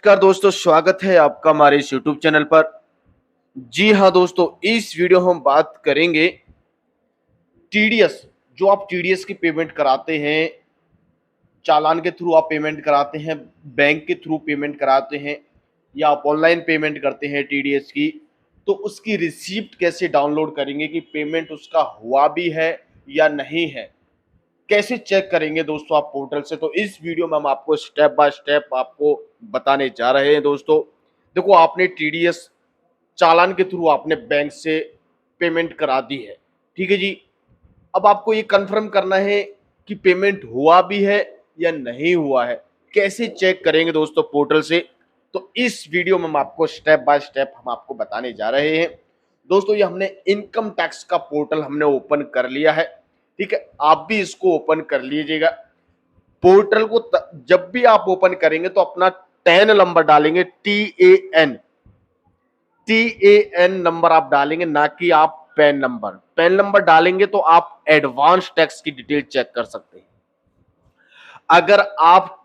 नमस्कार दोस्तों, स्वागत है आपका हमारे इस यूट्यूब चैनल पर। जी हाँ दोस्तों, इस वीडियो में हम बात करेंगे टीडीएस। जो आप टीडीएस की पेमेंट कराते हैं, चालान के थ्रू आप पेमेंट कराते हैं, बैंक के थ्रू पेमेंट कराते हैं या आप ऑनलाइन पेमेंट करते हैं टीडीएस की, तो उसकी रिसीप्ट कैसे डाउनलोड करेंगे कि पेमेंट उसका हुआ भी है या नहीं है, कैसे चेक करेंगे दोस्तों आप पोर्टल से। तो इस वीडियो में हम आपको स्टेप बाय स्टेप आपको बताने जा रहे हैं दोस्तों। देखो, आपने टीडीएस चालान के थ्रू आपने बैंक से पेमेंट करा दी है, ठीक है जी। अब आपको ये कंफर्म करना है कि पेमेंट हुआ भी है या नहीं हुआ है। कैसे चेक करेंगे दोस्तों पोर्टल से, तो इस वीडियो में हम आपको स्टेप बाय स्टेप हम आपको बताने जा रहे हैं दोस्तों। ये हमने इनकम टैक्स का पोर्टल हमने ओपन कर लिया है, ठीक है। आप भी इसको ओपन कर लीजिएगा। पोर्टल को जब भी आप ओपन करेंगे तो अपना टैन नंबर डालेंगे, टी ए एन नंबर आप डालेंगे, ना कि आप पैन नंबर। पैन नंबर डालेंगे तो आप एडवांस टैक्स की डिटेल चेक कर सकते हैं। अगर आप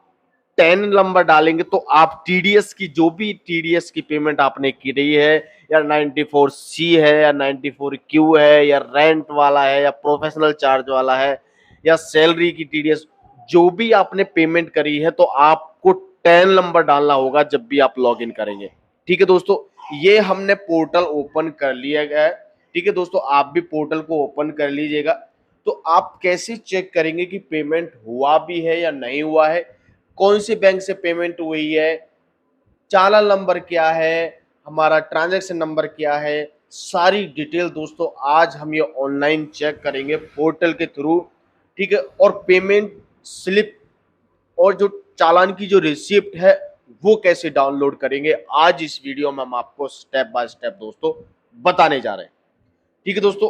टैन नंबर डालेंगे तो आप टीडीएस की, जो भी टीडीएस की पेमेंट आपने की रही है, या 94C है या 94Q है या रेंट वाला है या प्रोफेशनल चार्ज वाला है या सैलरी की टीडीएस, जो भी आपने पेमेंट करी है, तो आपको टैन नंबर डालना होगा जब भी आप लॉग इन करेंगे, ठीक है दोस्तों। ये हमने पोर्टल ओपन कर लिया गया है, ठीक है दोस्तों। आप भी पोर्टल को ओपन कर लीजिएगा। तो आप कैसे चेक करेंगे कि पेमेंट हुआ भी है या नहीं हुआ है, कौन से बैंक से पेमेंट हुई है, चालान नंबर क्या है, हमारा ट्रांजैक्शन नंबर क्या है, सारी डिटेल दोस्तों आज हम ये ऑनलाइन चेक करेंगे पोर्टल के थ्रू, ठीक है। और पेमेंट स्लिप और जो चालान की जो रिसिप्ट है वो कैसे डाउनलोड करेंगे, आज इस वीडियो में हम आपको स्टेप बाय स्टेप दोस्तों बताने जा रहे हैं, ठीक है दोस्तों।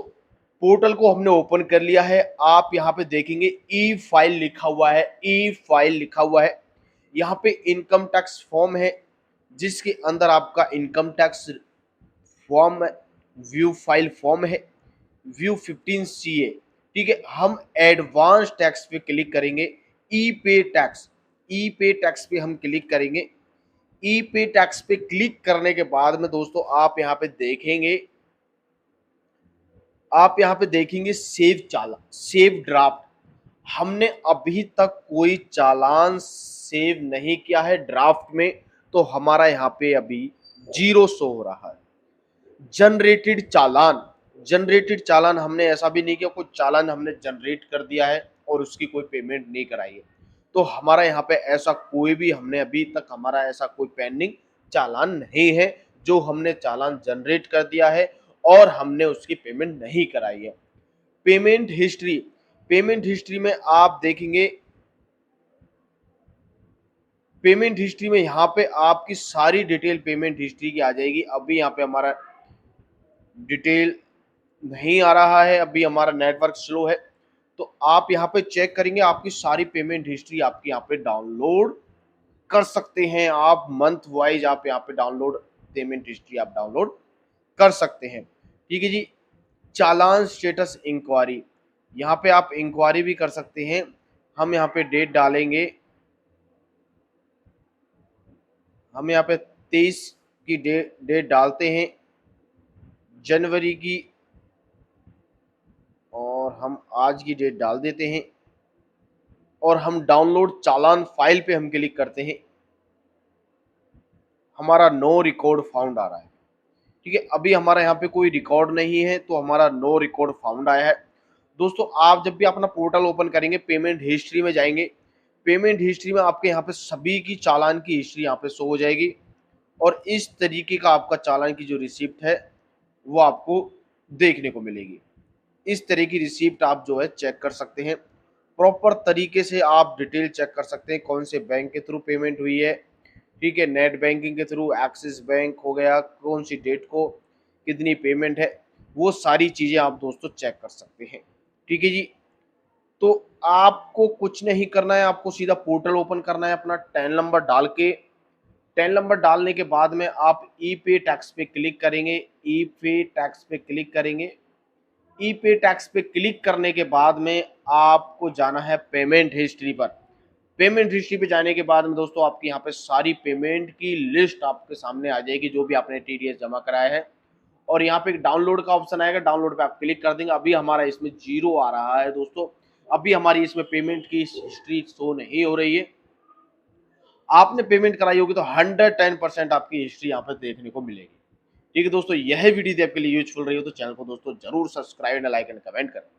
पोर्टल को हमने ओपन कर लिया है। आप यहाँ पे देखेंगे ई फाइल लिखा हुआ है, ई फाइल लिखा हुआ है। यहाँ पे इनकम टैक्स फॉर्म है, जिसके अंदर आपका income tax form, view file form है, व्यू 15CA, ठीक है। हम एडवांस टैक्स पे क्लिक करेंगे, ई पे टैक्स, ई पे टैक्स पे हम क्लिक करेंगे। ई पे टैक्स पे क्लिक करने के बाद में दोस्तों आप यहाँ पे देखेंगे सेव चालान, सेव ड्राफ्ट। हमने अभी तक कोई चालान सेव नहीं किया है ड्राफ्ट में, तो हमारा यहाँ पे अभी जीरो शो हो रहा है। जनरेटेड चालान, जनरेटेड चालान हमने ऐसा भी नहीं किया कोई चालान हमने जनरेट कर दिया है और उसकी कोई पेमेंट नहीं कराई है, तो हमारा यहाँ पे ऐसा कोई भी, हमने अभी तक हमारा ऐसा कोई पेंडिंग चालान नहीं है जो हमने चालान जनरेट कर दिया है और हमने उसकी पेमेंट नहीं कराई है। पेमेंट हिस्ट्री, पेमेंट हिस्ट्री में आप देखेंगे, पेमेंट हिस्ट्री में यहाँ पे आपकी सारी डिटेल पेमेंट हिस्ट्री की आ जाएगी। अभी यहाँ पे हमारा डिटेल नहीं आ रहा है, अभी हमारा नेटवर्क स्लो है, तो आप यहाँ पे चेक करेंगे आपकी सारी पेमेंट हिस्ट्री आपकी यहाँ पे डाउनलोड कर सकते हैं। आप मंथ वाइज आप यहाँ पे डाउनलोड, पेमेंट हिस्ट्री आप डाउनलोड कर सकते हैं, ठीक है जी। चालान स्टेटस इंक्वायरी, यहाँ पे आप इंक्वायरी भी कर सकते हैं। हम यहाँ पे डेट डालेंगे, हम यहाँ पे 23 की डेट डालते हैं जनवरी की, और हम आज की डेट डाल देते हैं और हम डाउनलोड चालान फाइल पे हम क्लिक करते हैं। हमारा नो रिकॉर्ड फाउंड आ रहा है, ठीक है। अभी हमारा यहाँ पे कोई रिकॉर्ड नहीं है, तो हमारा नो रिकॉर्ड फाउंड आया है। दोस्तों, आप जब भी अपना पोर्टल ओपन करेंगे, पेमेंट हिस्ट्री में जाएंगे, पेमेंट हिस्ट्री में आपके यहाँ पे सभी की चालान की हिस्ट्री यहाँ पे शो हो जाएगी और इस तरीके का आपका चालान की जो रिसिप्ट है वो आपको देखने को मिलेगी। इस तरह की रिसिप्ट आप जो है चेक कर सकते हैं। प्रॉपर तरीके से आप डिटेल चेक कर सकते हैं कौन से बैंक के थ्रू पेमेंट हुई है, ठीक है। नेट बैंकिंग के थ्रू, एक्सिस बैंक हो गया, कौन सी डेट को कितनी पेमेंट है, वो सारी चीज़ें आप दोस्तों चेक कर सकते हैं, ठीक है जी। तो आपको कुछ नहीं करना है, आपको सीधा पोर्टल ओपन करना है, अपना टैन नंबर डाल के, टैन नंबर डालने के बाद में आप ई पे टैक्स पे क्लिक करेंगे, ई पे टैक्स पे क्लिक करेंगे। ई पे टैक्स पे क्लिक करने के बाद में आपको जाना है पेमेंट हिस्ट्री पर। पेमेंट हिस्ट्री पे जाने के बाद में दोस्तों आपकी यहाँ पे सारी पेमेंट की लिस्ट आपके सामने आ जाएगी, जो भी आपने टीडीएस जमा कराया है। और यहाँ पे एक डाउनलोड का ऑप्शन आएगा, डाउनलोड पे आप क्लिक कर देंगे। अभी हमारा इसमें 0 आ रहा है दोस्तों, अभी हमारी इसमें पेमेंट की हिस्ट्री शो नहीं हो रही है। आपने पेमेंट कराई होगी तो 110% आपकी हिस्ट्री यहाँ पे देखने को मिलेगी। ठीक है दोस्तों, यह वीडियो यदि आपके लिए यूजफुल रही हो तो चैनल को दोस्तों जरूर सब्सक्राइब, लाइक एंड कमेंट करें।